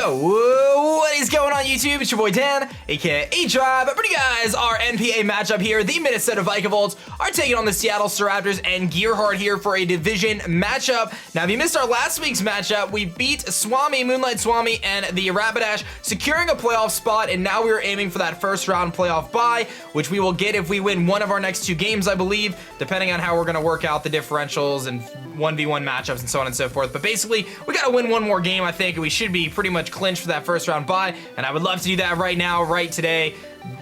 Yo, what is going on YouTube? It's your boy Dan, aka aDrive, bringing you guys our NPA matchup here. The Minnesota Vikavolts are taking on the Seattle Staraptors and Gearhart here for a division matchup. Now, if you missed our last week's matchup, we beat Moonlight Swami and the Rapidash, securing a playoff spot, and now we are aiming for that first round playoff bye, which we will get if we win one of our next two games, I believe, depending on how we're going to work out the differentials and 1v1 matchups and so on and so forth. But basically, we got to win one more game, I think, and we should be pretty much clinched for that first round bye, and I would love to do that right now, right today,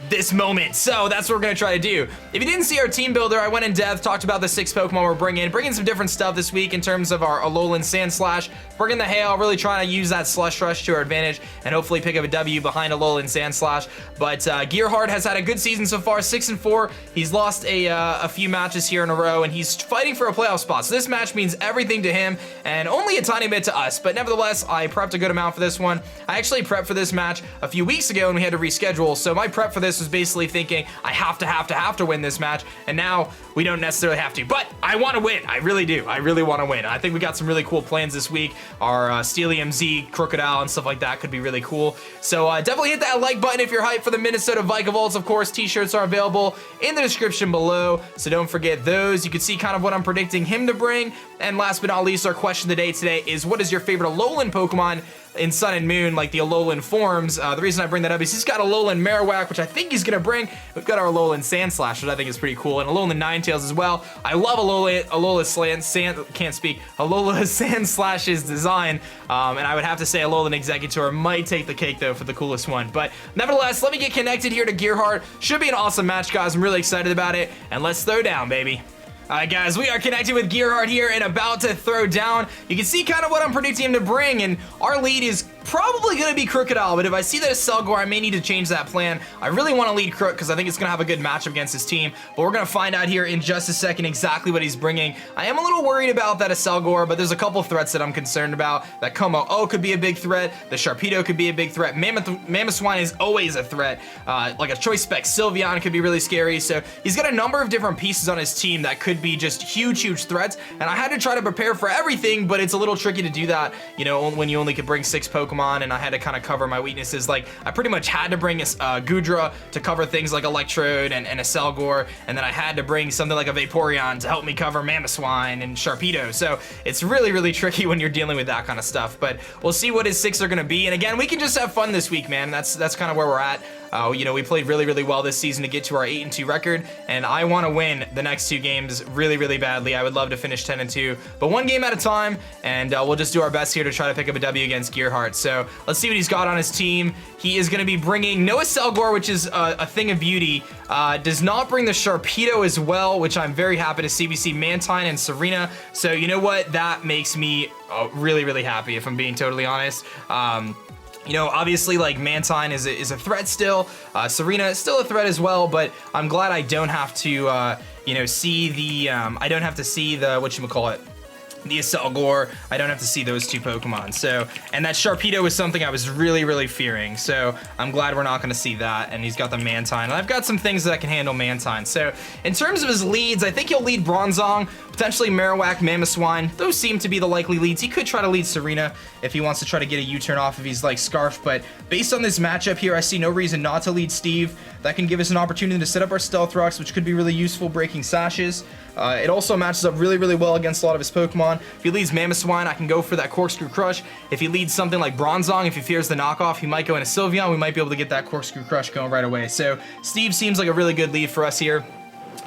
this moment. So that's what we're going to try to do. If you didn't see our team builder, I went in depth, talked about the 6 Pokemon we're bringing some different stuff this week in terms of our Alolan Sandslash, bringing the Hail, really trying to use that Slush Rush to our advantage and hopefully pick up a W behind Alolan Sandslash. But Gearhart has had a good season so far, 6-4. He's lost a few matches here in a row, and he's fighting for a playoff spot. So this match means everything to him and only a tiny bit to us. But nevertheless, I prepped a good amount for this one. I actually prepped for this match a few weeks ago and we had to reschedule. So my prep for this was basically thinking I have to win this match, and now we don't necessarily have to, but I want to win. I really do. I really want to win. I think we got some really cool plans this week. Our Steelium Z, Crocodile, and stuff like that could be really cool. So definitely hit that like button if you're hyped for the Minnesota Vikavolts. Of course, t-shirts are available in the description below, so don't forget those. You can see kind of what I'm predicting him to bring. And last but not least, our question of the day today is, what is your favorite Alolan Pokemon in Sun and Moon, like the Alolan forms? The reason I bring that up is he's got Alolan Marowak, which I think he's gonna bring. We've got our Alolan Sandslash, which I think is pretty cool, and Alolan Ninetales as well. I love Alola Sandslash's design, and I would have to say Alolan Executor might take the cake though for the coolest one. But nevertheless, let me get connected here to Gearhart. Should be an awesome match, guys. I'm really excited about it, and let's throw down, baby. Alright guys, we are connected with Gearhart here and about to throw down. You can see kind of what I'm predicting him to bring, and our lead is probably going to be Crocodile, but if I see that it's Selgor, I may need to change that plan. I really want to lead Crook because I think it's going to have a good matchup against his team, but we're going to find out here in just a second exactly what he's bringing. I am a little worried about that Selgor, but there's a couple threats that I'm concerned about. That Como-O could be a big threat. The Sharpedo could be a big threat. Mamoswine is always a threat. Like a Choice Spec Sylveon could be really scary. So he's got a number of different pieces on his team that could be just huge threats, and I had to try to prepare for everything, but it's a little tricky to do that, you know, when you only could bring 6 Pokemon, and I had to kind of cover my weaknesses. Like, I pretty much had to bring a Goodra to cover things like Electrode and a Selgor, and then I had to bring something like a Vaporeon to help me cover Mamoswine and Sharpedo. So it's really tricky when you're dealing with that kind of stuff, but we'll see what his 6 are going to be. And again, we can just have fun this week, man. That's kind of where we're at. You know, we played really well this season to get to our 8-2 record, and I want to win the next 2 games really badly. I would love to finish 10-2, but one game at a time, and we'll just do our best here to try to pick up a W against Gearhart. So let's see what he's got on his team. He is going to be bringing Noah Selgor, which is a thing of beauty. Does not bring the Sharpedo as well, which I'm very happy to see. We see Mantine and Serena, so you know what? That makes me really happy, if I'm being totally honest. You know, obviously, like, Mantine is a threat still. Serena is still a threat as well, but I'm glad I don't have to, you know, see the, I don't have to see the, whatchamacallit, the Selgor. I don't have to see those 2 Pokemon. So, and that Sharpedo was something I was really fearing. So I'm glad we're not going to see that. And he's got the Mantine. And I've got some things that can handle Mantine. So in terms of his leads, I think he'll lead Bronzong, potentially Marowak, Mamoswine. Those seem to be the likely leads. He could try to lead Serena if he wants to try to get a U-turn off if he's like Scarf. But based on this matchup here, I see no reason not to lead Steve. That can give us an opportunity to set up our Stealth Rocks, which could be really useful breaking Sashes. It also matches up really well against a lot of his Pokemon. If he leads Mamoswine, I can go for that Corkscrew Crush. If he leads something like Bronzong, if he fears the knockoff, he might go into Sylveon. We might be able to get that Corkscrew Crush going right away. So Steve seems like a really good lead for us here.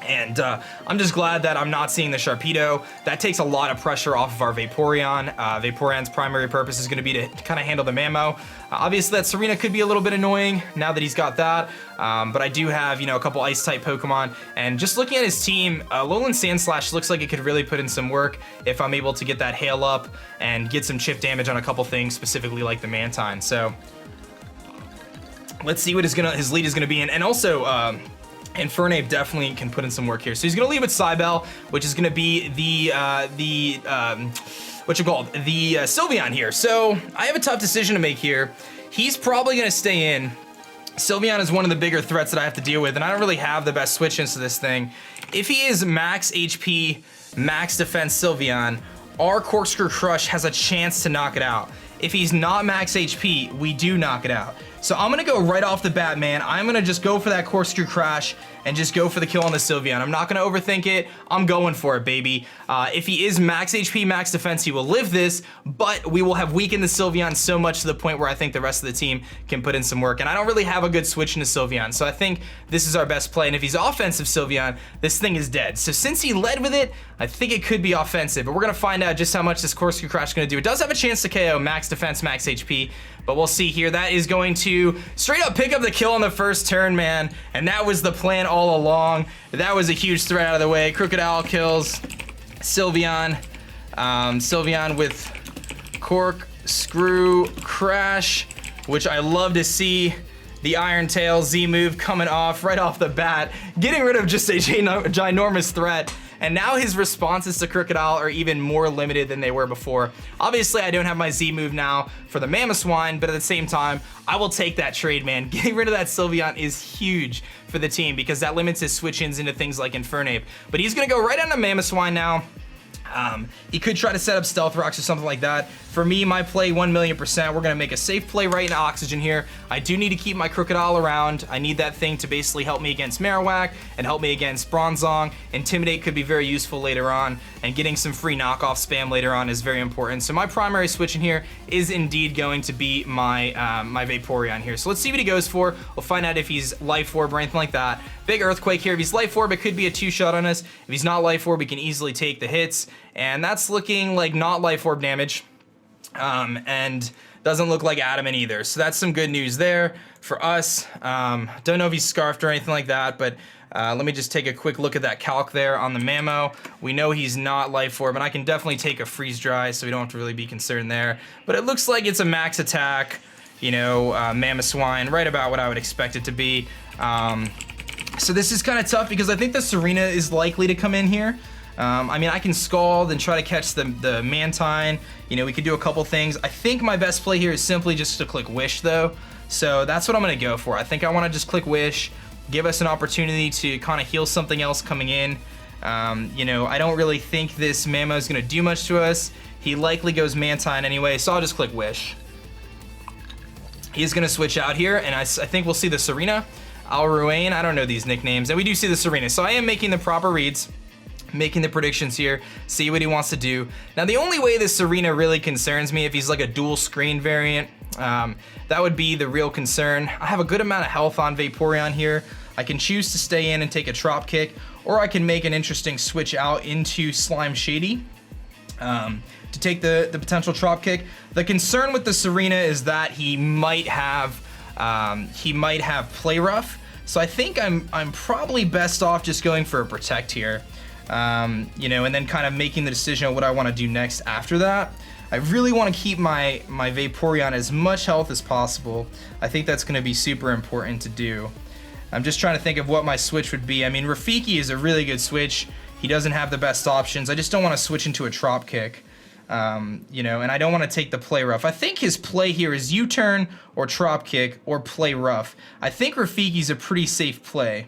And I'm just glad that I'm not seeing the Sharpedo. That takes a lot of pressure off of our Vaporeon. Vaporeon's primary purpose is going to be to kind of handle the Mamo. Obviously, that Serena could be a little bit annoying now that he's got that. But I do have, you know, a couple Ice-type Pokemon. And just looking at his team, Alolan Sandslash looks like it could really put in some work if I'm able to get that Hail up and get some chip damage on a couple things, specifically like the Mantine. So let's see what his lead is going to be. And also, Infernape definitely can put in some work here. So he's going to leave with Cybele, which is going to be the Sylveon here. So I have a tough decision to make here. He's probably going to stay in. Sylveon is one of the bigger threats that I have to deal with, and I don't really have the best switch-ins to this thing. If he is max HP, max defense Sylveon, our Corkscrew Crush has a chance to knock it out. if he's not max HP, we do knock it out. So I'm gonna go right off the bat, man. I'm gonna just go for that corkscrew crash and just go for the kill on the Sylveon. I'm not gonna overthink it. I'm going for it, baby. If he is max HP, max defense, he will live this, but we will have weakened the Sylveon so much to the point where I think the rest of the team can put in some work. And I don't really have a good switch into Sylveon, so I think this is our best play. And if he's offensive Sylveon, this thing is dead. So since he led with it, I think it could be offensive, but we're gonna find out just how much this corkscrew crash is gonna do. It does have a chance to KO, max defense, max HP, but we'll see here. That is going to straight up pick up the kill on the first turn, man. And that was the plan all along. That was a huge threat out of the way. Crocodile kills Sylveon. Sylveon with corkscrew crash, which I love to see. The Iron Tail Z move coming off right off the bat, getting rid of just a ginormous threat. And now his responses to Crocodile are even more limited than they were before. Obviously, I don't have my Z move now for the Mamoswine, but at the same time, I will take that trade, man. Getting rid of that Sylveon is huge for the team because that limits his switch-ins into things like Infernape. But he's gonna go right on to Mamoswine now. He could try to set up Stealth Rocks or something like that. For me, my play 1,000,000%. We're gonna make a safe play right into Oxygen here. I do need to keep my Crocodile around. I need that thing to basically help me against Marowak and help me against Bronzong. Intimidate could be very useful later on, and getting some free knockoff spam later on is very important. So my primary switch in here is indeed going to be my my Vaporeon here. So let's see what he goes for. We'll find out if he's Life Orb or anything like that. Big Earthquake here. If he's Life Orb, it could be a 2-shot on us. If he's not Life Orb, we can easily take the hits. And that's looking like not Life Orb damage. And doesn't look like Adamant either. So that's some good news there for us. Don't know if he's Scarfed or anything like that, but let me just take a quick look at that calc there on the Mamo. We know he's not Life Orb, and I can definitely take a Freeze Dry, so we don't have to really be concerned there. But it looks like it's a max attack, you know, Mamoswine, right about what I would expect it to be. So this is kind of tough because I think the Serena is likely to come in here. I mean, I can Scald and try to catch the Mantine. You know, we could do a couple things. I think my best play here is simply just to click Wish, though. So that's what I'm going to go for. I think I want to just click Wish, give us an opportunity to kind of heal something else coming in. You know, I don't really think this Mamo is going to do much to us. He likely goes Mantine anyway, so I'll just click Wish. He's going to switch out here, and I think we'll see the Serena. Alruane, I don't know these nicknames, and we do see the Serena. So I am making the proper reads, making the predictions here, see what he wants to do. Now, the only way this Serena really concerns me, if he's like a dual screen variant, that would be the real concern. I have a good amount of health on Vaporeon here. I can choose to stay in and take a Trop Kick, or I can make an interesting switch out into Slime Shady to take the potential Trop Kick. The concern with the Serena is that he might have Play Rough. So I think I'm probably best off just going for a Protect here. You know, and then kind of making the decision of what I want to do next after that. I really want to keep my Vaporeon as much health as possible. I think that's going to be super important to do. I'm just trying to think of what my switch would be. I mean, Rafiki is a really good switch. He doesn't have the best options. I just don't want to switch into a Trop Kick. You know, and I don't want to take the Play Rough. I think his play here is U-turn or Trop Kick or Play Rough. I think Rafiki's a pretty safe play.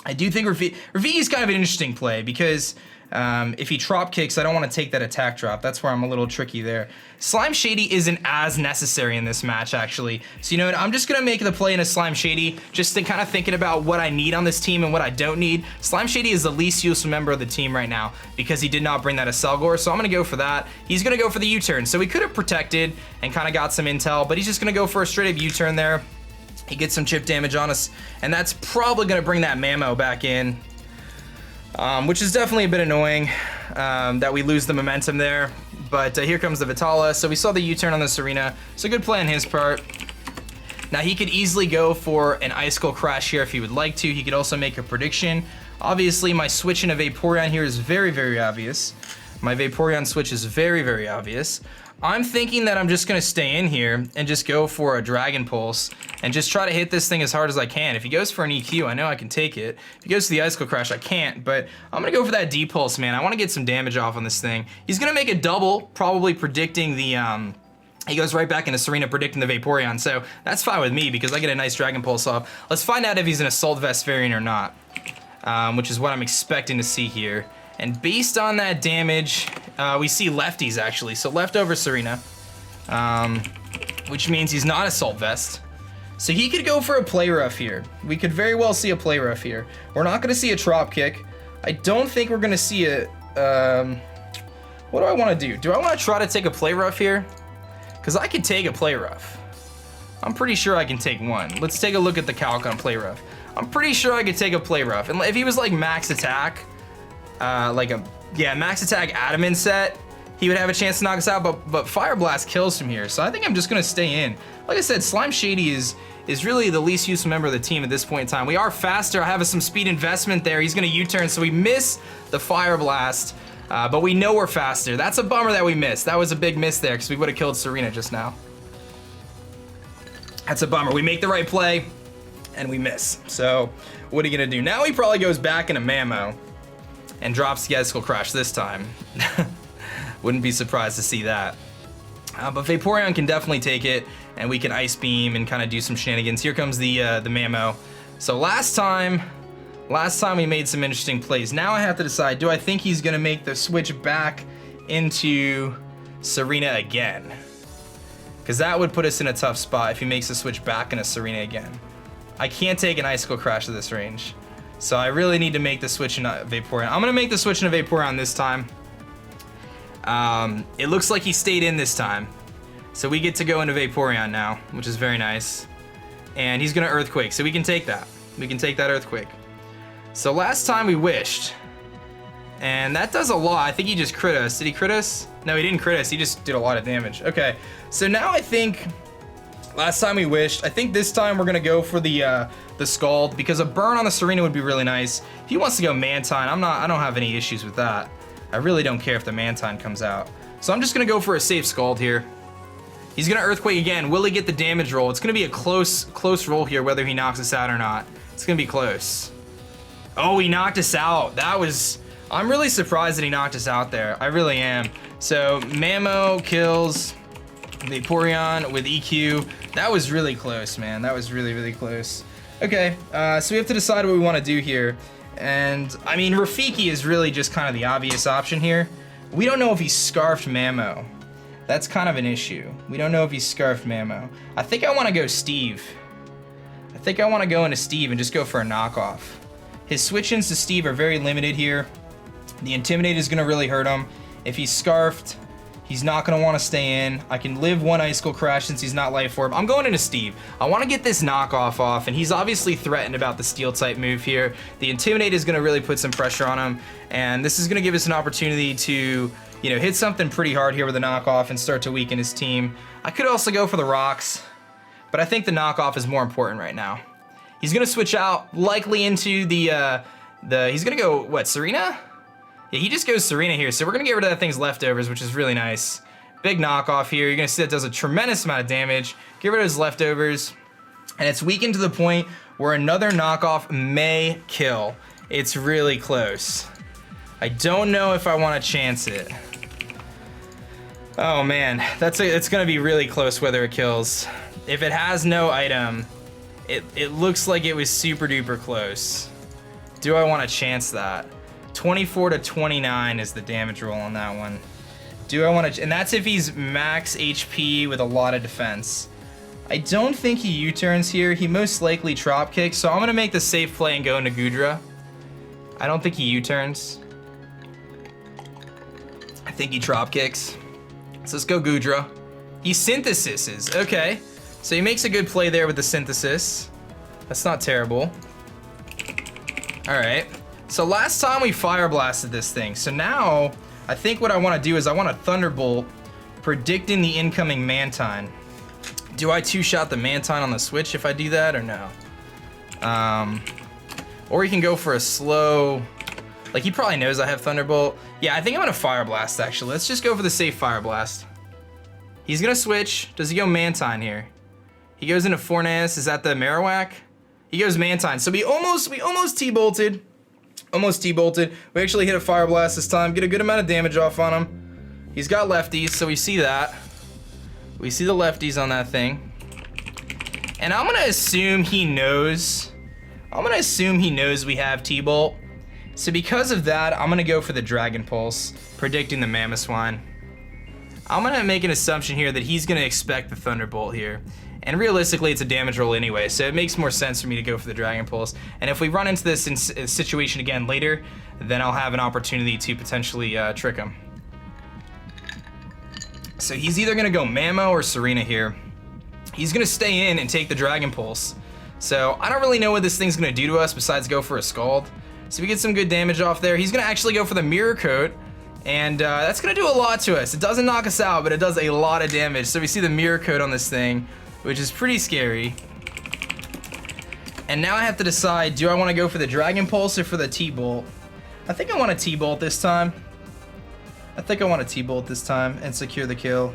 I do think Rafiki's kind of an interesting play because if he Trop Kicks, I don't want to take that attack drop. That's where I'm a little tricky there. Slime Shady isn't as necessary in this match, actually. So, you know what? I'm just going to make the play into Slime Shady, just kind of thinking about what I need on this team and what I don't need. Slime Shady is the least useful member of the team right now because he did not bring that Acelgor, so I'm going to go for that. He's going to go for the U-turn. So we could have protected and kind of got some intel, but he's just going to go for a straight up U-turn there. He gets some chip damage on us, and that's probably going to bring that Mamo back in, which is definitely a bit annoying that we lose the momentum there. But here comes the Vitala. So we saw the U-turn on the Serena. So good play on his part. Now he could easily go for an Icicle Crash here if he would like to. He could also make a prediction. Obviously, my switch into Vaporeon here is very, very obvious. My Vaporeon switch is very, very obvious. I'm thinking that I'm just going to stay in here and just go for a Dragon Pulse and just try to hit this thing as hard as I can. If he goes for an EQ, I know I can take it. If he goes to the Icicle Crash, I can't, but I'm going to go for that D-Pulse, man. I want to get some damage off on this thing. He's going to make a double, probably predicting the... He goes right back into Serena predicting the Vaporeon, so that's fine with me because I get a nice Dragon Pulse off. Let's find out if he's an Assault Vest variant or not, which is what I'm expecting to see here. And based on that damage, we see lefties actually. So leftover Serena. which means he's not Assault Vest. So he could go for a Play Rough here. We could very well see a Play Rough here. We're not gonna see a Trop Kick. I don't think we're gonna see a, what do I wanna do? Do I wanna try to take a Play Rough here? Because I could take a Play Rough. I'm pretty sure I can take one. Let's take a look at the calc on Play Rough. I'm pretty sure I could take a Play Rough. And if he was like max attack, max attack Adamant set, he would have a chance to knock us out, but Fire Blast kills from here. So I think I'm just gonna stay in. Like I said, Slime Shady is really the least useful member of the team at this point in time. We are faster, I have some speed investment there. He's gonna U-turn, so we miss the Fire Blast, but we know we're faster. That's a bummer that we missed. That was a big miss there, because we would have killed Serena just now. That's a bummer. We make the right play, and we miss. So, what are you gonna do? Now he probably goes back into Mamo, and drops the Icicle Crash this time. Wouldn't be surprised to see that. But Vaporeon can definitely take it, and we can Ice Beam and kind of do some shenanigans. Here comes the Mamo. So last time we made some interesting plays. Now I have to decide, do I think he's gonna make the switch back into Serena again? Because that would put us in a tough spot if he makes the switch back into Serena again. I can't take an Icicle Crash at this range. So I really need to make the switch into Vaporeon. I'm gonna make the switch into Vaporeon this time. It looks like he stayed in this time. So we get to go into Vaporeon now, which is very nice. And he's gonna Earthquake, so we can take that. We can take that Earthquake. So last time we wished, and that does a lot. I think he just crit us. Did he crit us? No, he didn't crit us, he just did a lot of damage. Okay, so now I think, last time we wished, I think this time we're gonna go for the Scald, because a burn on the Serena would be really nice. If he wants to go Mantine, I don't have any issues with that. I really don't care if the Mantine comes out. So I'm just gonna go for a safe Scald here. He's gonna Earthquake again. Will he get the damage roll? It's gonna be a close roll here, whether he knocks us out or not. It's gonna be close. Oh, he knocked us out. I'm really surprised that he knocked us out there. I really am. So Mamo kills Vaporeon with EQ. That was really close, man. That was really, really close. Okay, so we have to decide what we wanna do here. And, I mean, Rafiki is really just kind of the obvious option here. We don't know if he Scarfed Mamo. That's kind of an issue. We don't know if he Scarfed Mamo. I think I want to go Steve. I think I want to go into Steve and just go for a knockoff. His switch-ins to Steve are very limited here. The Intimidate is going to really hurt him. If he's Scarfed, he's not going to want to stay in. I can live one Icicle Crash since he's not Life Orb. I'm going into Steve. I want to get this knockoff off, and he's obviously threatened about the Steel-type move here. The Intimidate is going to really put some pressure on him, and this is going to give us an opportunity to, you know, hit something pretty hard here with a knockoff and start to weaken his team. I could also go for the rocks, but I think the knockoff is more important right now. He's going to switch out likely into he's going to go, what, Serena? Yeah, he just goes Serena here, so we're gonna get rid of that thing's leftovers, which is really nice. Big knockoff here. You're gonna see that does a tremendous amount of damage. Get rid of his leftovers, and it's weakened to the point where another knockoff may kill. It's really close. I don't know if I want to chance it. Oh man, it's gonna be really close whether it kills. If it has no item, it looks like it was super duper close. Do I want to chance that? 24 to 29 is the damage roll on that one. Do I want to, and that's if he's max HP with a lot of defense. I don't think he U-turns here. He most likely Trop Kicks, so I'm gonna make the safe play and go into Goodra. I don't think he U-turns. I think he Trop Kicks. So let's go Goodra. He Synthesises, okay. So he makes a good play there with the Synthesis. That's not terrible. All right. So last time we Fire Blasted this thing. So now, I think what I want to do is I want to Thunderbolt, predicting the incoming Mantine. Do I two-shot the Mantine on the switch if I do that or no? Or you can go for a slow, like he probably knows I have Thunderbolt. Yeah, I think I'm gonna Fire Blast actually. Let's just go for the safe Fire Blast. He's gonna switch. Does he go Mantine here? He goes into Fornas. Is that the Marowak? He goes Mantine. So we almost T-bolted. Almost T-bolted. We actually hit a Fire Blast this time. Get a good amount of damage off on him. He's got lefties, so we see that. We see the lefties on that thing. And I'm gonna assume he knows. We have T-Bolt. So because of that, I'm gonna go for the Dragon Pulse, predicting the Mamoswine. I'm gonna make an assumption here that he's gonna expect the Thunderbolt here. And realistically, it's a damage roll anyway, so it makes more sense for me to go for the Dragon Pulse. And if we run into this situation again later, then I'll have an opportunity to potentially trick him. So he's either gonna go Mamo or Serena here. He's gonna stay in and take the Dragon Pulse. So I don't really know what this thing's gonna do to us besides go for a Scald. So we get some good damage off there. He's gonna actually go for the Mirror Coat, and that's gonna do a lot to us. It doesn't knock us out, but it does a lot of damage. So we see the Mirror Coat on this thing, which is pretty scary. And now I have to decide, do I wanna go for the Dragon Pulse or for the T-Bolt? I think I want a T-Bolt this time. I think I want a T-Bolt this time and secure the kill.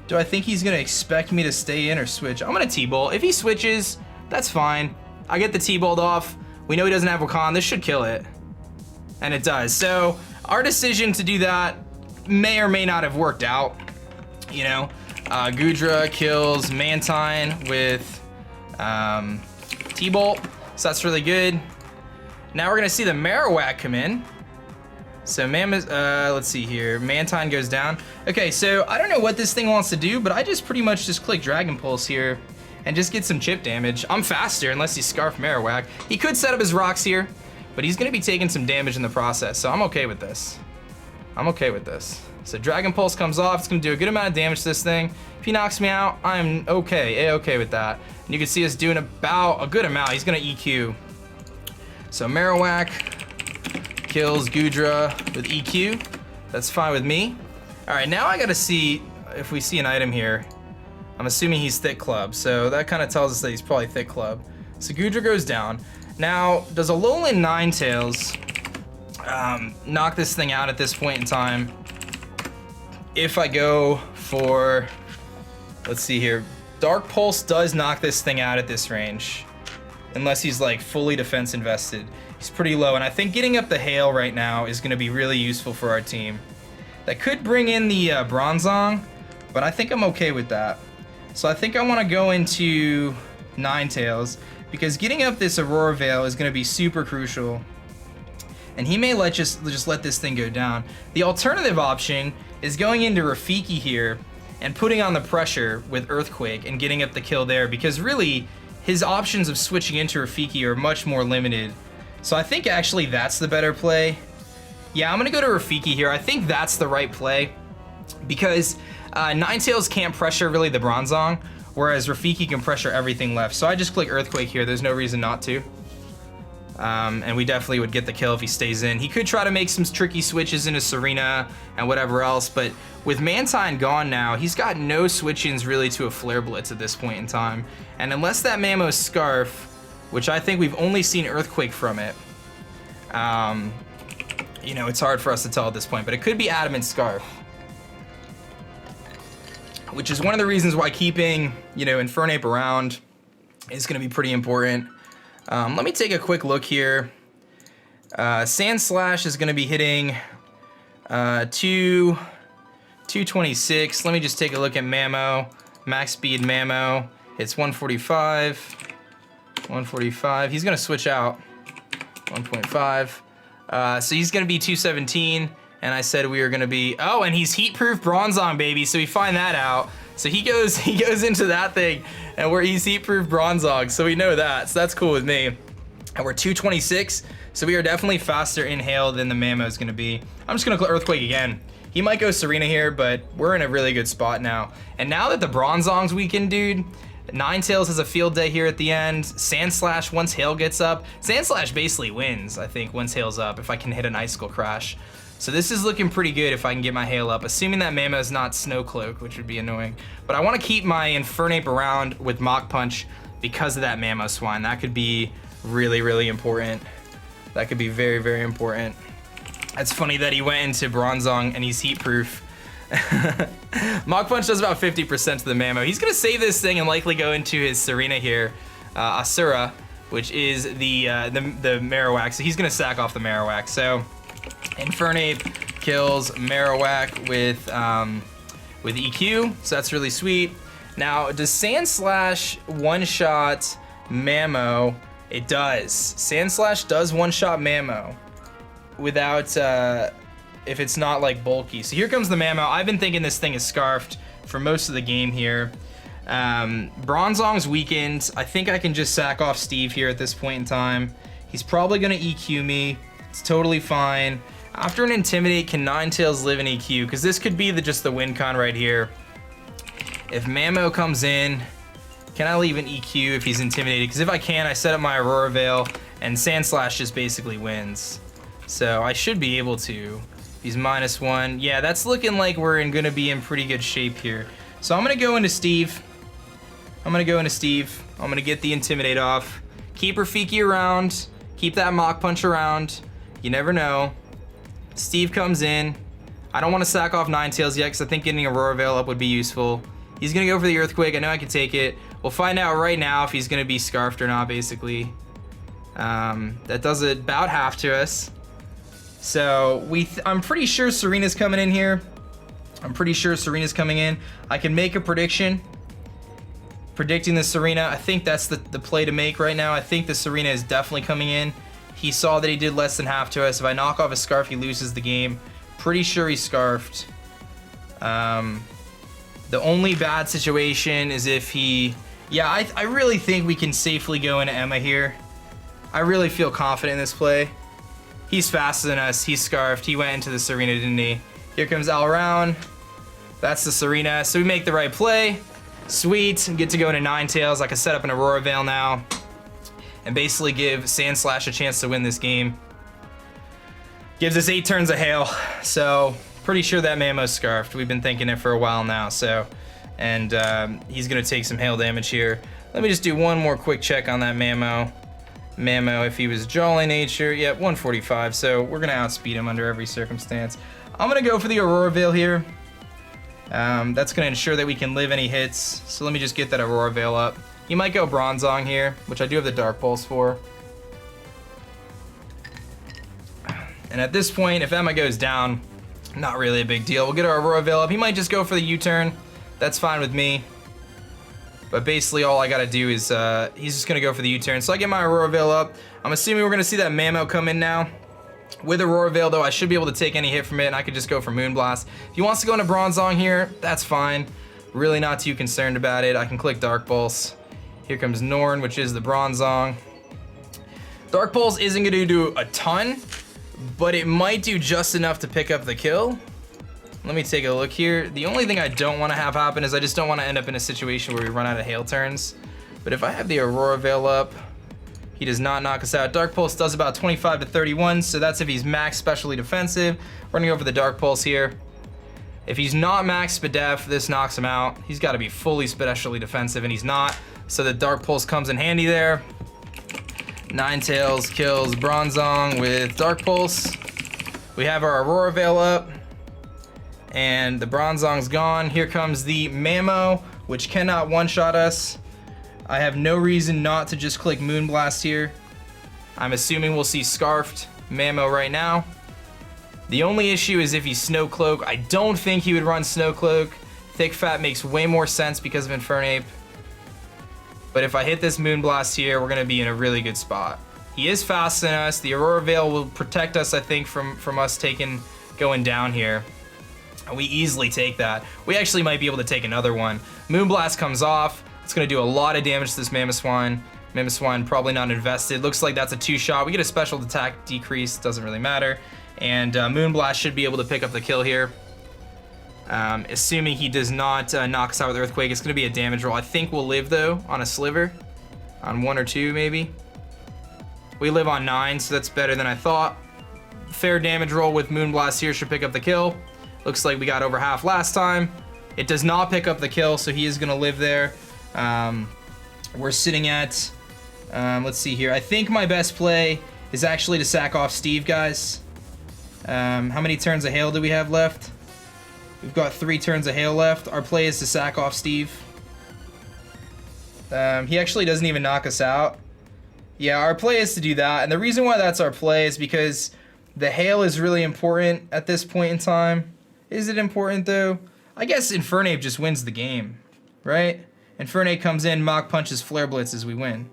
Do I think he's gonna expect me to stay in or switch? I'm gonna T-Bolt. If he switches, that's fine. I get the T-Bolt off. We know he doesn't have Wakan. This should kill it. And it does. So our decision to do that may or may not have worked out. You know, Goodra kills Mantine with T-Bolt. So that's really good. Now we're gonna see the Marowak come in. So let's see here. Mantine goes down. Okay, so I don't know what this thing wants to do, but I just pretty much just click Dragon Pulse here and just get some chip damage. I'm faster unless he Scarf Marowak. He could set up his rocks here, but he's gonna be taking some damage in the process, so I'm okay with this. I'm okay with this. So Dragon Pulse comes off. It's gonna do a good amount of damage to this thing. If he knocks me out, I'm okay, A-okay with that. And you can see us doing about a good amount. He's gonna EQ. So Marowak kills Goodra with EQ. That's fine with me. All right, now I gotta see if we see an item here. I'm assuming he's Thick Club, so that kind of tells us that he's probably Thick Club. So Goodra goes down. Now, does Alolan Ninetales knock this thing out at this point in time? If I go for, let's see here, Dark Pulse does knock this thing out at this range, unless he's like fully defense invested. He's pretty low, and I think getting up the Hail right now is gonna be really useful for our team. That could bring in the Bronzong, but I think I'm okay with that. So I think I wanna go into Ninetales, because getting up this Aurora Veil is gonna be super crucial. And he may just let this thing go down. The alternative option is going into Rafiki here and putting on the pressure with Earthquake and getting up the kill there, because really, his options of switching into Rafiki are much more limited. So I think actually that's the better play. Yeah, I'm gonna go to Rafiki here. I think that's the right play, because Ninetales can't pressure really the Bronzong, whereas Rafiki can pressure everything left. So I just click Earthquake here. There's no reason not to. And we definitely would get the kill if he stays in. He could try to make some tricky switches into Serena and whatever else, but with Mantine gone now, he's got no switch-ins really to a Flare Blitz at this point in time. And unless that Mamo Scarf, which I think we've only seen Earthquake from it, you know, it's hard for us to tell at this point, but it could be Adamant Scarf, which is one of the reasons why keeping, you know, Infernape around is gonna be pretty important. Let me take a quick look here. Sand Slash is gonna be hitting 226. Let me just take a look at Mamo. Max speed Mamo. It's 145. 145. He's gonna switch out. 1.5. So he's gonna be 217. And I said we were gonna be, oh, and he's heat-proof Bronzong, baby. So we find that out. So he goes into that thing, and where he's heat-proof Bronzong. So we know that. So that's cool with me. And we're 226. So we are definitely faster in Hail than the Mamo is gonna be. I'm just gonna click Earthquake again. He might go Serena here, but we're in a really good spot now. And now that the Bronzong's weakened, dude, Ninetales has a field day here at the end. Sand Slash, once Hail gets up, Sand Slash basically wins, I think, once Hail's up, if I can hit an Icicle Crash. So this is looking pretty good if I can get my Hail up, assuming that Mamo is not Snow Cloak, which would be annoying. But I want to keep my Infernape around with Mach Punch because of that Mamoswine. That could be really, really important. That could be very, very important. It's funny that he went into Bronzong and he's heat-proof. Mach Punch does about 50% to the Mamo. He's gonna save this thing and likely go into his Serena here, Asura, which is the Marowak. So he's gonna sack off the Marowak. So Infernape kills Marowak with EQ, so that's really sweet. Now, does Sand Slash one-shot Mamo? It does. Sand Slash does one-shot Mamo without if it's not like bulky. So here comes the Mamo. I've been thinking this thing is scarfed for most of the game here. Bronzong's weakened. I think I can just sack off Steve here at this point in time. He's probably gonna EQ me. It's totally fine. After an Intimidate, can Ninetales live in EQ? Because this could be just the win con right here. If Mamo comes in, can I leave an EQ if he's intimidated? Because if I can, I set up my Aurora Veil, and Sandslash just basically wins. So I should be able to. He's -1. Yeah, that's looking like we're gonna be in pretty good shape here. So I'm gonna go into Steve. I'm gonna get the Intimidate off. Keep Rafiki around. Keep that Mach Punch around. You never know. Steve comes in. I don't want to sack off Ninetales yet because I think getting Aurora Veil up would be useful. He's gonna go for the Earthquake. I know I can take it. We'll find out right now if he's gonna be scarfed or not, basically. That does about half to us. So I'm pretty sure Serena's coming in here. I can make a prediction. Predicting the Serena. I think that's the play to make right now. I think the Serena is definitely coming in. He saw that he did less than half to us. If I knock off his scarf, he loses the game. Pretty sure he's scarfed. The only bad situation is if he... Yeah, I really think we can safely go into Emma here. I really feel confident in this play. He's faster than us. He's scarfed. He went into the Serena, didn't he? Here comes Alround. That's the Serena. So we make the right play. Sweet. Get to go into Ninetales. I can set up an Aurora Veil now and basically give Sandslash a chance to win this game. Gives us 8 turns of hail. So pretty sure that Mamo's scarfed. We've been thinking it for a while now. So, and he's gonna take some hail damage here. Let me just do one more quick check on that Mamo. If he was Jolly Nature, yep, 145. So we're gonna outspeed him under every circumstance. I'm gonna go for the Aurora Veil here. That's gonna ensure that we can live any hits. So let me just get that Aurora Veil up. He might go Bronzong here, which I do have the Dark Pulse for. And at this point, if Emma goes down, not really a big deal. We'll get our Aurora Veil up. He might just go for the U-turn. That's fine with me. But basically all I gotta do is, he's just gonna go for the U-turn. So I get my Aurora Veil up. I'm assuming we're gonna see that Mamo come in now. With Aurora Veil though, I should be able to take any hit from it and I could just go for Moonblast. If he wants to go into Bronzong here, that's fine. Really not too concerned about it. I can click Dark Pulse. Here comes Norn, which is the Bronzong. Dark Pulse isn't gonna do a ton, but it might do just enough to pick up the kill. Let me take a look here. The only thing I don't want to have happen is I just don't want to end up in a situation where we run out of hail turns. But if I have the Aurora Veil up, he does not knock us out. Dark Pulse does about 25 to 31, so that's if he's max specially defensive. Running over the Dark Pulse here. If he's not max Spadef, this knocks him out. He's got to be fully specially defensive, and he's not. So the Dark Pulse comes in handy there. Ninetales kills Bronzong with Dark Pulse. We have our Aurora Veil up. And the Bronzong's gone. Here comes the Mamo, which cannot one-shot us. I have no reason not to just click Moonblast here. I'm assuming we'll see Scarfed Mamo right now. The only issue is if he's Snow Cloak. I don't think he would run Snow Cloak. Thick Fat makes way more sense because of Infernape. But if I hit this Moonblast here, we're gonna be in a really good spot. He is faster than us. The Aurora Veil will protect us, I think, from us going down here. We easily take that. We actually might be able to take another one. Moonblast comes off. It's gonna do a lot of damage to this Mamoswine. Mamoswine probably not invested. Looks like that's a 2-shot. We get a special attack decrease, doesn't really matter. And Moonblast should be able to pick up the kill here. Assuming he does not knock us out with Earthquake, it's gonna be a damage roll. I think we'll live though on a sliver. On 1 or 2 maybe. We live on 9, so that's better than I thought. Fair damage roll with Moonblast here should pick up the kill. Looks like we got over half last time. It does not pick up the kill, so he is gonna live there. We're sitting at, let's see here. I think my best play is actually to sack off Steve, guys. How many turns of hail do we have left? We've got 3 turns of hail left. Our play is to sack off Steve. He actually doesn't even knock us out. Yeah, our play is to do that. And the reason why that's our play is because the hail is really important at this point in time. Is it important though? I guess Infernape just wins the game, right? Infernape comes in, Mach punches, Flare Blitzes, we win.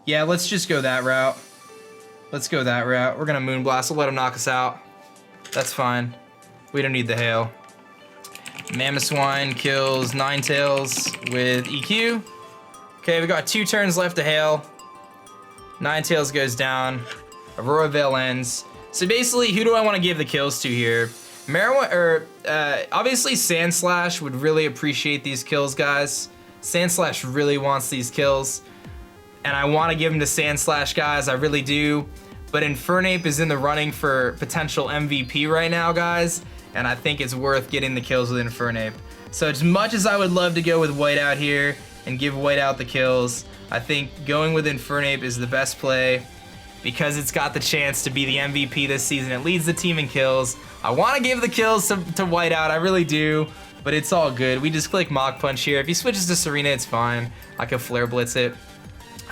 Yeah, let's just go that route. Let's go that route. We're gonna Moonblast, we'll let him knock us out. That's fine. We don't need the hail. Mamoswine kills Ninetales with EQ. Okay, we got 2 turns left to hail. Ninetales goes down. Aurora Veil ends. So basically, who do I want to give the kills to here? Obviously Sandslash would really appreciate these kills, guys. Sandslash really wants these kills. And I want to give them to Sandslash, guys. I really do. But Infernape is in the running for potential MVP right now, guys. And I think it's worth getting the kills with Infernape. So as much as I would love to go with Whiteout here and give Whiteout the kills, I think going with Infernape is the best play because it's got the chance to be the MVP this season. It leads the team in kills. I want to give the kills to Whiteout, I really do, but it's all good. We just click Mach Punch here. If he switches to Serena, it's fine. I can Flare Blitz it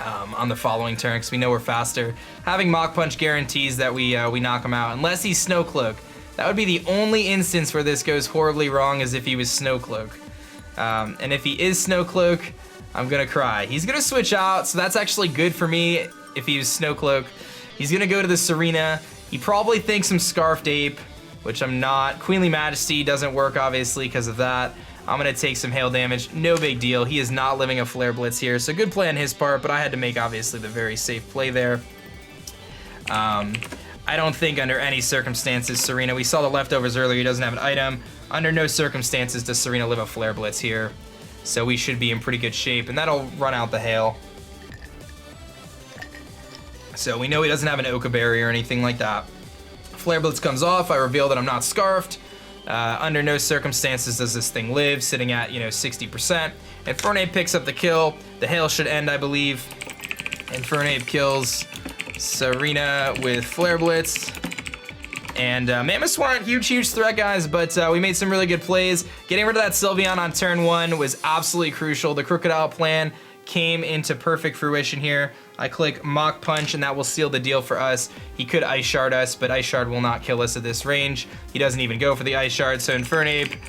on the following turn because we know we're faster. Having Mach Punch guarantees that we knock him out, unless he's Snow Cloak. That would be the only instance where this goes horribly wrong, is if he was Snow Cloak. And if he is Snow Cloak, I'm gonna cry. He's gonna switch out, so that's actually good for me if he was Snow Cloak. He's gonna go to the Serena. He probably thinks I'm Scarfed Ape, which I'm not. Queenly Majesty doesn't work, obviously, because of that. I'm gonna take some hail damage, no big deal. He is not living a Flare Blitz here, so good play on his part, but I had to make, obviously, the very safe play there. I don't think under any circumstances Serena, we saw the leftovers earlier, he doesn't have an item. Under no circumstances does Serena live a Flare Blitz here. So we should be in pretty good shape, and that'll run out the hail. So we know he doesn't have an Oka Berry or anything like that. Flare Blitz comes off, I reveal that I'm not Scarfed. Under no circumstances does this thing live, sitting at, 60%. Infernape picks up the kill. The hail should end, I believe. Infernape kills Serena with Flare Blitz. And Mamoswine, huge threat, guys, but we made some really good plays. Getting rid of that Sylveon on turn 1 was absolutely crucial. The Crocodile plan came into perfect fruition here. I click Mach Punch, and that will seal the deal for us. He could Ice Shard us, but Ice Shard will not kill us at this range. He doesn't even go for the Ice Shard, so Infernape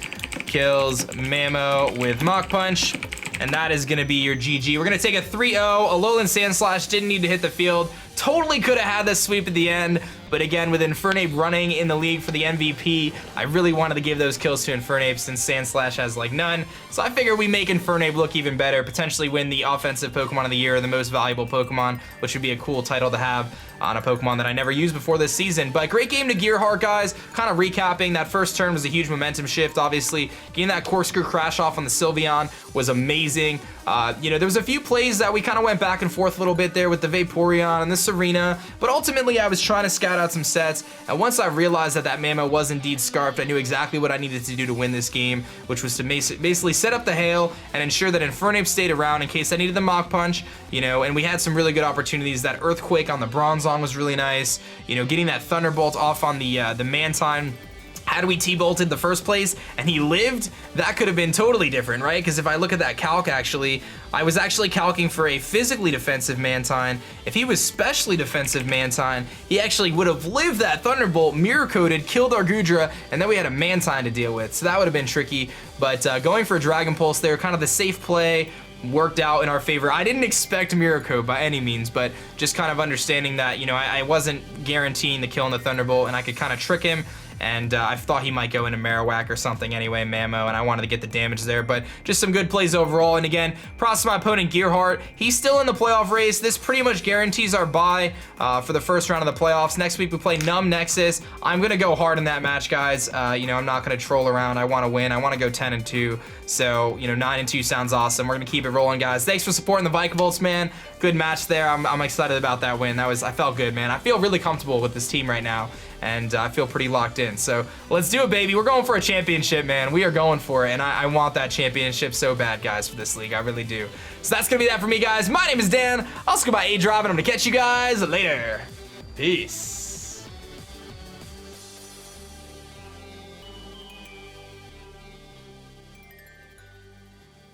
kills Mamo with Mach Punch, and that is going to be your GG. We're going to take a 3-0. Alolan Sandslash didn't need to hit the field. Totally could have had this sweep at the end, but again, with Infernape running in the league for the MVP, I really wanted to give those kills to Infernape since Sandslash has like none. So I figured we make Infernape look even better, potentially win the Offensive Pokemon of the Year, or the Most Valuable Pokemon, which would be a cool title to have on a Pokemon that I never used before this season. But great game to Gearhart, guys. Kind of recapping, that first turn was a huge momentum shift, obviously. Getting that Corkscrew crash off on the Sylveon was amazing. There was a few plays that we kind of went back and forth a little bit there with the Vaporeon and the Serena, but ultimately I was trying to scout out some sets, and once I realized that Mamo was indeed Scarfed, I knew exactly what I needed to do to win this game, which was to basically set up the hail and ensure that Infernape stayed around in case I needed the Mach Punch, and we had some really good opportunities. That Earthquake on the Bronzong was really nice, getting that Thunderbolt off on the Mantine. Had we T-bolted the first place and he lived, that could have been totally different, right? Because if I look at that calc, actually, I was actually calcing for a physically defensive Mantine. If he was specially defensive Mantine, he actually would have lived that Thunderbolt, mirror-coated, killed our Goodra, and then we had a Mantine to deal with. So that would have been tricky. But going for a Dragon Pulse there, kind of the safe play, worked out in our favor. I didn't expect Mirror Coat by any means, but just kind of understanding that, I wasn't guaranteeing the kill on the Thunderbolt, and I could kind of trick him. And I thought he might go into Marowak or something anyway, Mamo, and I wanted to get the damage there, but just some good plays overall. And again, props to my opponent, Gearhart. He's still in the playoff race. This pretty much guarantees our bye for the first round of the playoffs. Next week, we play Numb Nexus. I'm going to go hard in that match, guys. I'm not going to troll around. I want to win. I want to go 10-2. So, 9-2 sounds awesome. We're going to keep it rolling, guys. Thanks for supporting the Vikavolts, man. Good match there. I'm excited about that win. I felt good, man. I feel really comfortable with this team right now, and I feel pretty locked in. So let's do it, baby. We're going for a championship, man. We are going for it, and I want that championship so bad, guys, for this league. I really do. So that's going to be that for me, guys. My name is Dan. I'll also go by aDrive, and I'm going to catch you guys later. Peace.